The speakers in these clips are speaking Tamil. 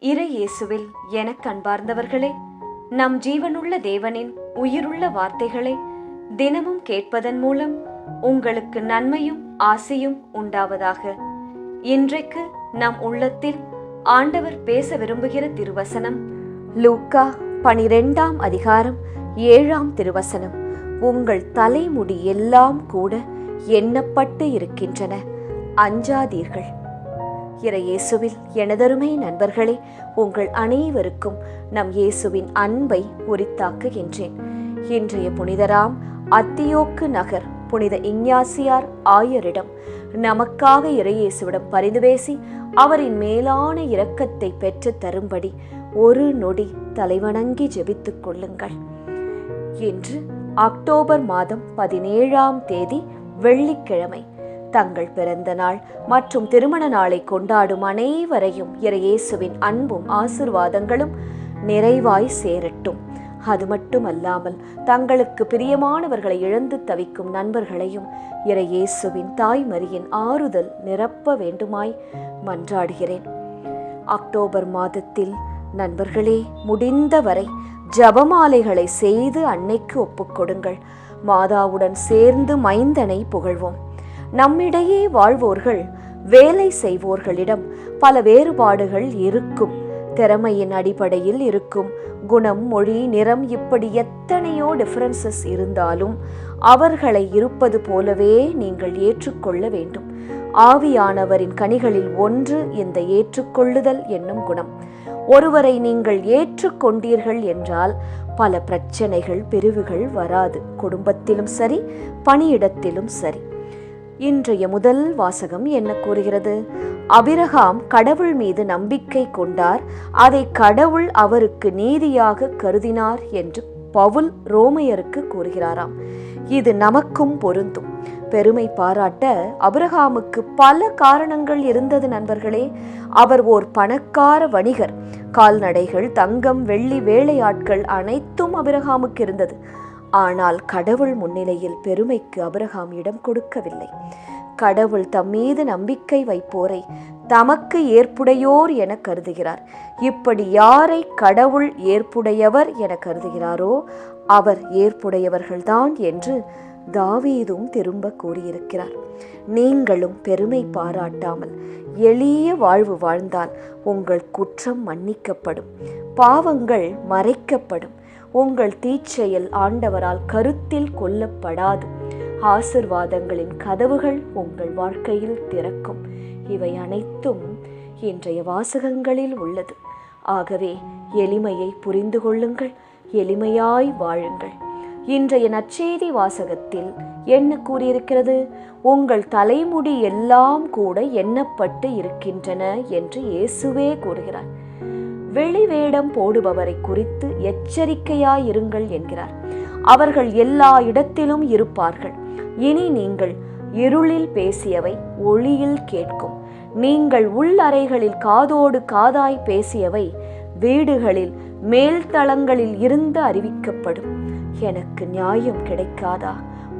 இறை இயேசுவில் எனக் அன்பார்ந்தவர்களே, நம் ஜீவனுள்ள தேவனின் உயிருள்ள வார்த்தைகளை தினமும் கேட்பதன் மூலம் உங்களுக்கு நன்மையும் ஆசையும் உண்டாவதாக. இன்றைக்கு நம் உள்ளத்தில் ஆண்டவர் பேச விரும்புகிற திருவசனம் லூக்கா 12ஆம் அதிகாரம் 7ஆம் திருவசனம். உங்கள் தலைமுடி எல்லாம் கூட எண்ணப்பட்டு இருக்கின்றன, அஞ்சாதீர்கள். இறை இயேசுவில் எனதருமை நண்பர்களே, உங்கள் அனைவருக்கும் நம் இயேசுவின் அன்பை உரித்தாக்குகின்றேன். இன்றைய புனிதராம் அத்தியோக்கு நகர் புனித இஞ்ஞாசியார் ஆயரிடம் நமக்காக இறை இயேசுவிடம் பரிந்து பேசி அவரின் மேலான இரக்கத்தை பெற்று தரும்படி ஒரு நொடி தலைவணங்கி ஜெபித்துக் கொள்ளுங்கள். இன்று அக்டோபர் மாதம் 17ஆம் தேதி வெள்ளிக்கிழமை. தங்கள் பிறந்த நாள் மற்றும் திருமண நாளை கொண்டாடும் அனைவரையும் இறை இயேசுவின் அன்பும் ஆசீர்வாதங்களும் நிறைவாய் சேரட்டும். அது மட்டுமல்லாமல் தங்களுக்கு பிரியமானவர்களை இழந்து தவிக்கும் நண்பர்களையும் இறை இயேசுவின் தாய் மரியின் ஆறுதல் நிரப்ப வேண்டுமாய் மன்றாடுகிறேன். அக்டோபர் மாதத்தில் நண்பர்களே, முடிந்தவரை ஜபமாலைகளை செய்து அன்னைக்கு ஒப்புக்கொடுங்கள். மாதாவுடன் சேர்ந்து மைந்தனை புகழ்வோம். நம்மிடையே வாழ்வோர்கள் வேலை செய்வோர்களிடம் பல வேறுபாடுகள் இருக்கும். திறமையின் அடிப்படையில் இருக்கும். குணம், மொழி, நிறம், இப்படி எத்தனையோ டிஃபரன்சஸ் இருந்தாலும் அவர்களை இருப்பது போலவே நீங்கள் ஏற்றுக்கொள்ள வேண்டும். ஆவியானவரின் கனிகளில் ஒன்று இந்த ஏற்றுக்கொள்ளுதல் என்னும் குணம். ஒருவரை நீங்கள் ஏற்றுக்கொண்டீர்கள் என்றால் பல பிரச்சனைகள், பிரிவுகள் வராது. குடும்பத்திலும் சரி, பணியிடத்திலும் சரி. இன்றைய முதல் வாசகம் என்ன கூறுகிறது? ஆபிரகாம் கடவுள் மீது நம்பிக்கை கொண்டார், அதை கடவுள் அவருக்கு நீதியாக கருதினார் என்று பவுல் ரோமையருக்கு கூறுகிறாராம். இது நமக்கும் பொருந்தும். பெருமை பாராட்ட ஆபிரகாமுக்கு பல காரணங்கள் இருந்தது நண்பர்களே. அவர் ஓர் பணக்கார வணிகர். கால்நடைகள், தங்கம், வெள்ளி, வேலையாட்கள் அனைத்தும் ஆபிரகாமுக்கு இருந்தது. ஆனால் கடவுள் முன்னிலையில் பெருமைக்கு ஆபிரகாம் இடம் கொடுக்கவில்லை. கடவுள் தம்மீது நம்பிக்கை வைப்போரை தமக்கு ஏற்புடையோர் என கருதுகிறார். இப்படி யாரை கடவுள் ஏற்புடையவர் என கருதுகிறாரோ அவர் ஏற்புடையவர்கள்தான் என்று தாவீதும் திரும்ப கூறியிருக்கிறார். நீங்களும் பெருமை பாராட்டாமல் எளிய வாழ்வு வாழ்ந்தால் உங்கள் குற்றம் மன்னிக்கப்படும், பாவங்கள் மறைக்கப்படும். உங்கள் தீச்செயல் ஆண்டவரால் கருத்தில் கொள்ளப்படாது. ஆசீர்வாதங்களின் கதவுகள் உங்கள் வாழ்க்கையில் திறக்கும். இவை அனைத்தும் இன்றைய வாசகங்களில் உள்ளது. ஆகவே எளிமையை புரிந்து கொள்ளுங்கள், எளிமையாய் வாழுங்கள். இன்றைய நற்செய்தி வாசகத்தில் என்ன கூறியிருக்கிறது? உங்கள் தலைமுடி எல்லாம் கூட எண்ணப்பட்டு இருக்கின்றன என்று இயேசுவே கூறுகிறார். வெளிவேடம் போடுபவரை குறித்து எச்சரிக்கையாயிருங்கள் என்கிறார். அவர்கள் எல்லா இடத்திலும் இருப்பார்கள். இனி நீங்கள் இருளில் பேசியவை ஒளியில் கேட்கும். நீங்கள் உள்ளறைகளில் காதோடு காதாய் பேசியவை வீடுகளில் மேல்தளங்களில் இருந்து அறிவிக்கப்படும். எனக்கு நியாயம் கிடைக்காதா?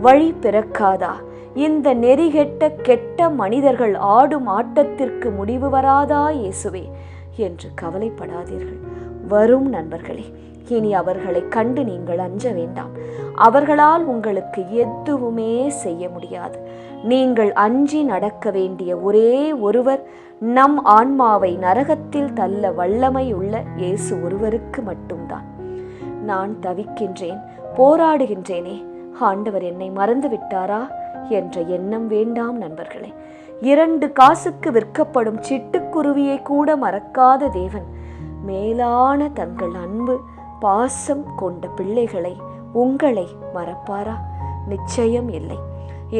வழி பிறக்காதா? இந்த நெறிகெட்ட கெட்ட மனிதர்கள் ஆடும் ஆட்டத்திற்கு முடிவு வராதா இயேசுவே என்று கவலைப்படாதீர்கள். வரும் நண்பர்களே, இனி அவர்களை கண்டு நீங்கள் அஞ்ச வேண்டாம். அவர்களால் உங்களுக்கு எதுவுமே செய்ய முடியாது. நீங்கள் அஞ்சி நடக்க வேண்டிய ஒரே ஒருவர், நம் ஆன்மாவை நரகத்தில் தள்ள வல்லமை உள்ள இயேசு ஒருவருக்கு மட்டும்தான். நான் தவிக்கின்றேன், போராடுகின்றேனே, ஆண்டவர் என்னை மறந்து விட்டாரா என்ற எண்ணம் வேண்டாம் நண்பர்களே. 2 காசுக்கு விற்கப்படும் சிட்டுக்குருவியை கூட மறக்காத தேவன் மேலான தங்கள் அன்பு பாசம் கொண்ட பிள்ளைகளை, உங்களை மறப்பாரா? நிச்சயம் இல்லை.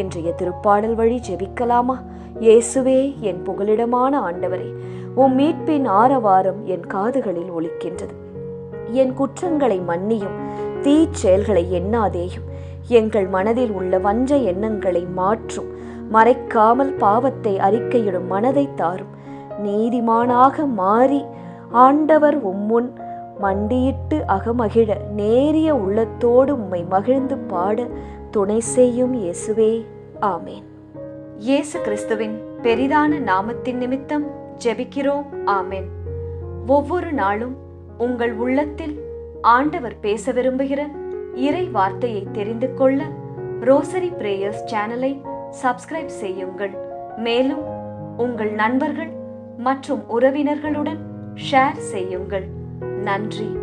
இன்றைய திருப்பாடல் வழி ஜெபிக்கலாமா? இயேசுவே, என் புகலிடமான ஆண்டவரே, உம் மீட்பின் ஆரவாரம் என் காதுகளில் ஒலிக்கின்றது. என் குற்றங்களை மன்னியும், தீச்செயல்களை எண்ணாதேயும். எங்கள் மனதில் உள்ள வஞ்ச எண்ணங்களை மாற்றும். மறைக்காமல் பாவத்தை அறிக்கையிடும் மனதை தாரும். நீதிமானாக மாறி ஆண்டவர் உம்முன் மண்டியிட்டு அகமகிழ நேரிய உள்ளத்தோடு உம்மை மகிழ்ந்து பாட துணை செய்யும் இயேசுவே, ஆமேன். இயேசு கிறிஸ்துவின் பெரிதான நாமத்தின் நிமித்தம் ஜெபிக்கிறோம், ஆமேன். ஒவ்வொரு நாளும் உங்கள் உள்ளத்தில் ஆண்டவர் பேச விரும்புகிற இறை வார்த்தையை தெரிந்து கொள்ள ரோசரி பிரேயர்ஸ் சேனலை சப்ஸ்கிரைப் செய்யுங்கள். மேலும் உங்கள் நண்பர்கள் மற்றும் உறவினர்களுடன் ஷேர் செய்யுங்கள். நன்றி.